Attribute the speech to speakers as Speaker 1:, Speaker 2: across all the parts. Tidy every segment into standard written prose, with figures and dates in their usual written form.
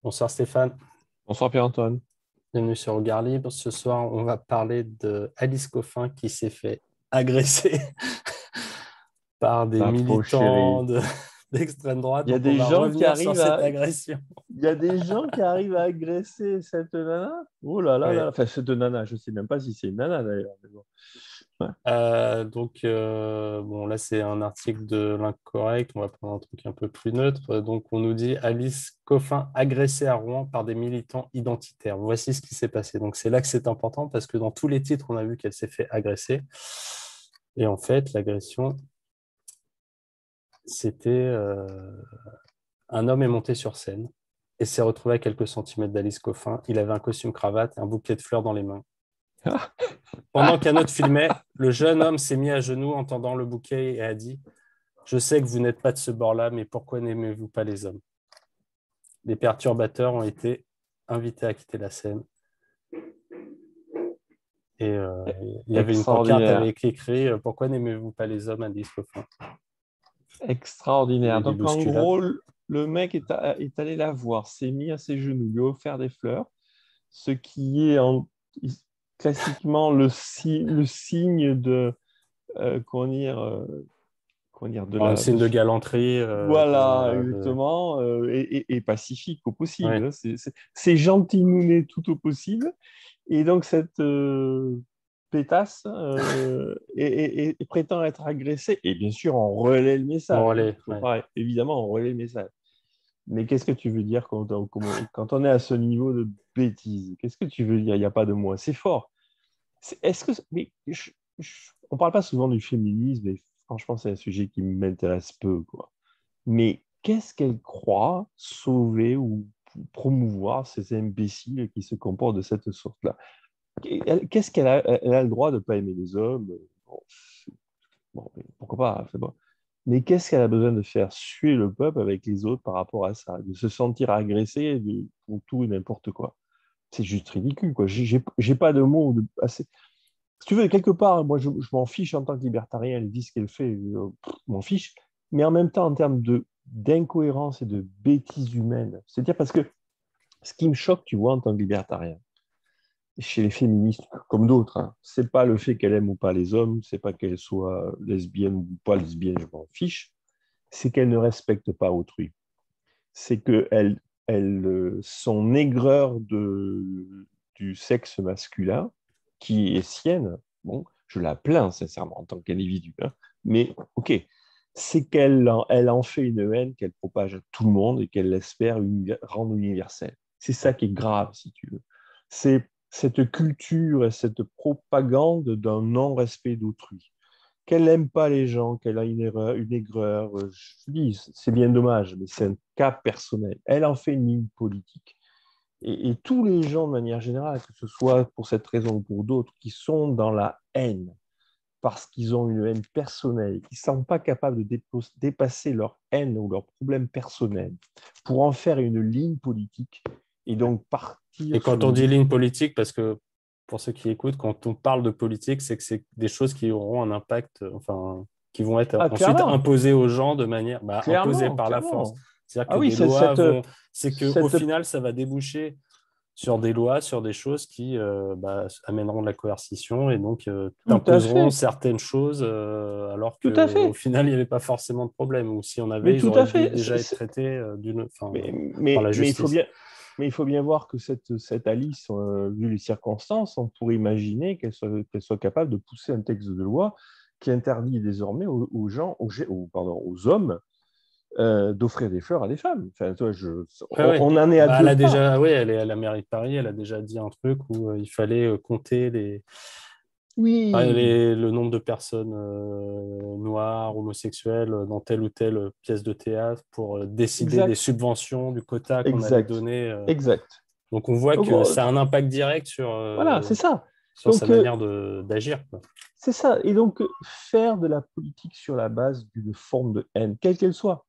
Speaker 1: Bonsoir Stéphane,
Speaker 2: Bonsoir Pierre-Antoine.
Speaker 1: bienvenue sur Regard Libre. Ce soir, on va parler de Alice Coffin qui s'est fait agresser par des
Speaker 2: La pauvre
Speaker 1: militants
Speaker 2: chérie.
Speaker 1: d'extrême droite.
Speaker 2: Il y a
Speaker 1: Donc, on
Speaker 2: des
Speaker 1: va
Speaker 2: gens qui
Speaker 1: revenir sur
Speaker 2: arrivent
Speaker 1: cette
Speaker 2: à,
Speaker 1: agression.
Speaker 2: il y a des gens qui arrivent à agresser cette nana. Oh là là là.
Speaker 1: Oui.
Speaker 2: Enfin, cette nana, je ne sais même pas si c'est une nana d'ailleurs. Mais bon. Ouais.
Speaker 1: Bon, là, c'est un article de l'Incorrect. On va prendre un truc un peu plus neutre. Donc, on nous dit Alice Coffin agressée à Rouen par des militants identitaires. Voici ce qui s'est passé. Donc, c'est là que c'est important parce que dans tous les titres, on a vu qu'elle s'est fait agresser. Et en fait, l'agression, c'était un homme est monté sur scène et s'est retrouvé à quelques centimètres d'Alice Coffin. Il avait un costume cravate et un bouquet de fleurs dans les mains. Pendant qu'un autre filmait, le jeune homme s'est mis à genoux en tendant le bouquet et a dit: Je sais que vous n'êtes pas de ce bord-là, mais pourquoi n'aimez-vous pas les hommes? Les perturbateurs ont été invités à quitter la scène. Et il y avait une pancarte
Speaker 2: Extraordinaire.
Speaker 1: avec écrit Pourquoi n'aimez-vous pas les hommes, Alice Coffin? Il y a
Speaker 2: Extraordinaire.
Speaker 1: eu des
Speaker 2: Donc en
Speaker 1: bousculades.
Speaker 2: gros, le mec est allé la voir, s'est mis à ses genoux, lui a offert des fleurs, ce qui est classiquement le signe de, comment dire,
Speaker 1: Un signe de galanterie.
Speaker 2: Voilà, exactement, et pacifique au possible,
Speaker 1: Ouais.
Speaker 2: hein. C'est gentillounet tout au possible. Et donc, cette pétasse et prétend être agressée. Et bien sûr, on relaie le
Speaker 1: Bon,
Speaker 2: message, hein.
Speaker 1: allez,
Speaker 2: Faut
Speaker 1: ouais.
Speaker 2: pas, évidemment, on relaie le message. Mais qu'est-ce que tu veux dire quand on est à ce niveau de bêtise? Qu'est-ce que tu veux dire? Il n'y a pas de moi. C'est fort. Est-ce que... Mais on ne parle pas souvent du féminisme, et franchement, c'est un sujet qui m'intéresse peu, quoi. Mais qu'est-ce qu'elle croit sauver ou promouvoir ces imbéciles qui se comportent de cette sorte-là? Qu'est-ce qu'elle a? Elle a le droit de ne pas aimer les hommes. Bon, bon, pourquoi pas, c'est bon. Mais qu'est-ce qu'elle a besoin de faire suer le peuple avec les autres par rapport à ça? De se sentir agressée pour tout et n'importe quoi. C'est juste ridicule, quoi. J'ai pas de mots assez. Si tu veux, quelque part, moi, je m'en fiche en tant que libertarien. Elle dit ce qu'elle fait, je m'en fiche. Mais en même temps, en termes d'incohérence et de bêtise humaine, c'est-à-dire parce que ce qui me choque, tu vois, en tant que libertarien, chez les féministes comme d'autres, hein, c'est pas le fait qu'elle aime ou pas les hommes, c'est pas qu'elle soit lesbienne ou pas lesbienne, je m'en fiche, c'est qu'elle ne respecte pas autrui. C'est que son aigreur du sexe masculin, qui est sienne, bon, je la plains sincèrement en tant qu'individu, hein, mais ok, c'est elle en fait une haine qu'elle propage à tout le monde et qu'elle espère rendre universelle. C'est ça qui est grave, si tu veux. C'est cette culture et cette propagande d'un non-respect d'autrui. Qu'elle n'aime pas les gens, qu'elle a une aigreur, je te dis, c'est bien dommage, mais c'est un cas personnel. Elle en fait une ligne politique. Et tous les gens, de manière générale, que ce soit pour cette raison ou pour d'autres, qui sont dans la haine, parce qu'ils ont une haine personnelle, qui ne sont pas capables de dépasser leur haine ou leurs problèmes personnels pour en faire une ligne politique et donc
Speaker 1: Et
Speaker 2: partir
Speaker 1: quand
Speaker 2: sur
Speaker 1: on dit
Speaker 2: une...
Speaker 1: ligne politique, parce que pour ceux qui écoutent, quand on parle de politique, c'est que c'est des choses qui auront un impact, enfin, qui vont être
Speaker 2: Ah,
Speaker 1: ensuite
Speaker 2: clairement,
Speaker 1: imposées aux gens de manière, imposées
Speaker 2: clairement,
Speaker 1: par la force.
Speaker 2: clairement.
Speaker 1: C'est-à-dire
Speaker 2: Ah
Speaker 1: que
Speaker 2: oui,
Speaker 1: des
Speaker 2: c'est
Speaker 1: lois vont, c'est que au
Speaker 2: cette
Speaker 1: final, ça va déboucher sur des lois, sur des choses qui amèneront de la coercition et donc
Speaker 2: tout à
Speaker 1: imposeront
Speaker 2: fait,
Speaker 1: certaines choses, alors
Speaker 2: tout à
Speaker 1: qu'au
Speaker 2: fait.
Speaker 1: final, il n'y avait pas forcément de problème. Ou si on avait,
Speaker 2: Mais
Speaker 1: ils
Speaker 2: tout
Speaker 1: auraient
Speaker 2: à
Speaker 1: dû
Speaker 2: fait.
Speaker 1: déjà être traités
Speaker 2: Mais,
Speaker 1: par la
Speaker 2: mais
Speaker 1: justice.
Speaker 2: il faut bien voir que cette Alice, vu les circonstances, on pourrait imaginer qu'elle soit capable de pousser un texte de loi qui interdit désormais aux gens, pardon, aux hommes, d'offrir des fleurs à des femmes. Enfin, toi,
Speaker 1: Ouais, ouais.
Speaker 2: on en est à
Speaker 1: Elle
Speaker 2: deux
Speaker 1: a
Speaker 2: pas.
Speaker 1: déjà, oui, elle est à la mairie de Paris, elle a déjà dit un truc où il fallait compter
Speaker 2: Oui,
Speaker 1: le nombre de personnes noires, homosexuelles dans telle ou telle pièce de théâtre pour décider des
Speaker 2: exact,
Speaker 1: subventions, du quota qu'on allait
Speaker 2: exact,
Speaker 1: donner.
Speaker 2: exact.
Speaker 1: Donc on voit
Speaker 2: Donc,
Speaker 1: que ça a un impact direct
Speaker 2: voilà, c'est ça.
Speaker 1: sur sa
Speaker 2: Donc,
Speaker 1: manière d'agir, quoi.
Speaker 2: c'est ça. Et donc, faire de la politique sur la base d'une forme de haine, quelle qu'elle soit,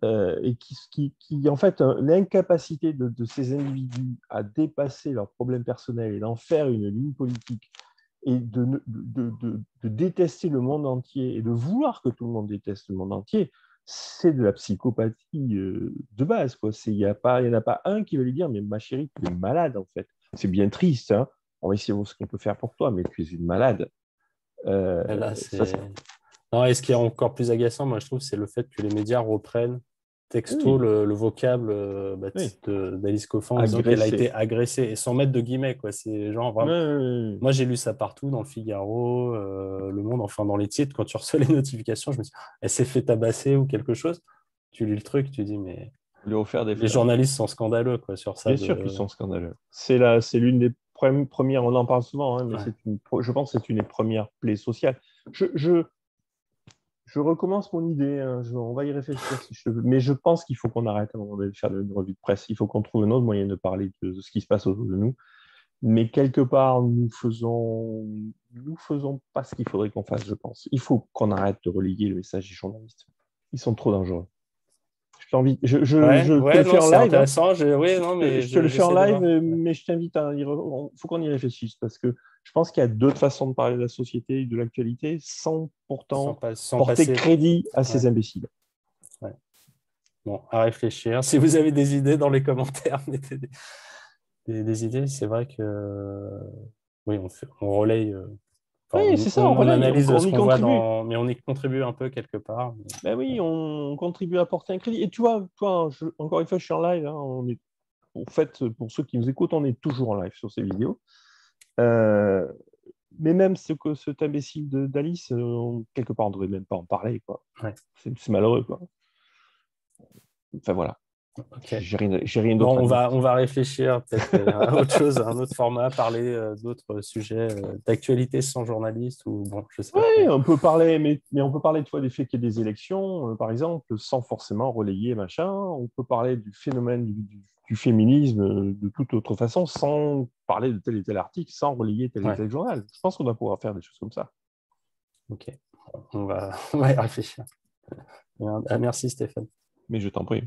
Speaker 2: et en fait, l'incapacité de ces individus à dépasser leurs problèmes personnels et d'en faire une ligne politique et de détester le monde entier et de vouloir que tout le monde déteste le monde entier, c'est de la psychopathie de base, quoi. Il n'y en a pas un qui va lui dire, mais ma chérie, tu es malade, en fait. C'est bien triste, hein. On va essayer de voir ce qu'on peut faire pour toi, mais tu es une malade.
Speaker 1: Et là,
Speaker 2: Ça,
Speaker 1: non, et ce qui est encore plus agaçant, moi, je trouve, c'est le fait que les médias reprennent texto
Speaker 2: oui,
Speaker 1: le vocable
Speaker 2: oui.
Speaker 1: d'Alice Coffin en disant qu'elle a
Speaker 2: Agressé.
Speaker 1: été agressée, et sans mettre de guillemets, quoi. C'est genre
Speaker 2: Oui,
Speaker 1: vraiment.
Speaker 2: oui, oui.
Speaker 1: Moi, j'ai lu ça partout, dans le Figaro, Le Monde, enfin dans les titres, quand tu reçois les notifications, je me dis, elle s'est fait tabasser ou quelque chose. Tu lis le truc, tu dis, mais
Speaker 2: On lui a offert des
Speaker 1: les
Speaker 2: fleurs.
Speaker 1: journalistes sont scandaleux, quoi, sur ça.
Speaker 2: Bien sûr qu'ils sont scandaleux. C'est l'une des premières, on en parle souvent, hein, mais
Speaker 1: Ouais.
Speaker 2: je pense que c'est une des premières plaies sociales. Je recommence mon idée, hein, on va y réfléchir si je veux, mais je pense qu'il faut qu'on arrête à un moment donné de faire une revue de presse. Il faut qu'on trouve un autre moyen de parler de ce qui se passe autour de nous. Mais quelque part, nous faisons pas ce qu'il faudrait qu'on fasse, je pense. Il faut qu'on arrête de relayer le message des journalistes. Ils sont trop dangereux.
Speaker 1: Ouais,
Speaker 2: Je te
Speaker 1: ouais,
Speaker 2: le fais
Speaker 1: non,
Speaker 2: en
Speaker 1: c'est
Speaker 2: live, hein.
Speaker 1: intéressant. Oui, non, mais
Speaker 2: Je te le fais en
Speaker 1: j'essaie de
Speaker 2: live,
Speaker 1: voir. Ouais.
Speaker 2: mais je t'invite il faut qu'on y réfléchisse parce que je pense qu'il y a d'autres façons de parler de la société et de l'actualité sans pourtant
Speaker 1: Sans
Speaker 2: porter
Speaker 1: passer.
Speaker 2: crédit à
Speaker 1: Ouais,
Speaker 2: ces imbéciles.
Speaker 1: ouais. Bon, à réfléchir. Si vous avez des idées dans les commentaires, mettez des idées. C'est vrai que oui, on relaye.
Speaker 2: Oui,
Speaker 1: Enfin,
Speaker 2: c'est ça, on
Speaker 1: on
Speaker 2: relaye,
Speaker 1: analyse
Speaker 2: on
Speaker 1: ce
Speaker 2: y
Speaker 1: qu'on voit
Speaker 2: contribue.
Speaker 1: mais on y contribue un peu quelque part.
Speaker 2: Ben oui, on contribue à apporter un crédit. Et tu vois, toi, encore une fois, je suis en live, hein, en fait, pour ceux qui nous écoutent, on est toujours en live sur ces vidéos. Euh, mais même cet imbécile d'Alice, quelque part, on ne devrait même pas en parler, quoi.
Speaker 1: Ouais,
Speaker 2: C'est malheureux, quoi. Enfin, voilà.
Speaker 1: ok.
Speaker 2: J'ai rien
Speaker 1: Bon,
Speaker 2: d'autre à dire.
Speaker 1: on va réfléchir peut-être à autre chose, à un autre format, parler d'autres sujets d'actualité sans journaliste ou bon, je sais
Speaker 2: Oui,
Speaker 1: pas trop.
Speaker 2: on peut parler, mais on peut parler, tu vois, des faits qu'il y ait des élections, par exemple, sans forcément relayer machin. On peut parler du phénomène du féminisme de toute autre façon, sans parler de tel et tel article, sans relayer tel et
Speaker 1: Ouais,
Speaker 2: tel journal. Je pense qu'on va pouvoir faire des choses comme ça.
Speaker 1: ok. On va y réfléchir. Bien, merci Stéphane.
Speaker 2: Mais je t'en prie.